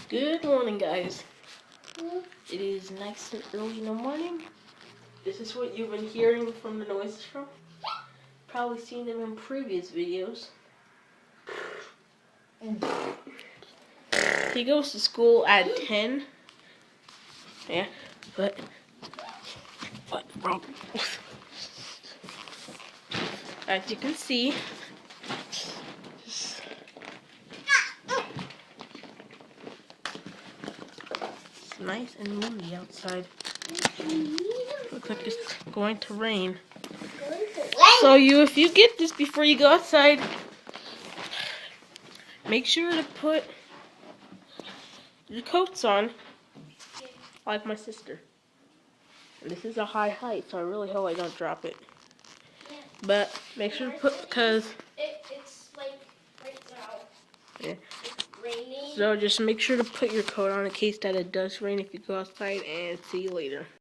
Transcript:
Good morning, guys. It is nice and early in the morning. This is what you've been hearing from the noises from. Probably seen them in previous videos. He goes to school at 10. Yeah, but bro. As you can see, it's nice and windy outside. Looks like it's going to rain. So if you get this before you go outside, make sure to put your coats on, like my sister. And this is a high height, so I really hope I don't drop it. But make sure to put, because it's like right now. Yeah. It's raining. So just make sure to put your coat on in case that it does rain if you go outside, and see you later.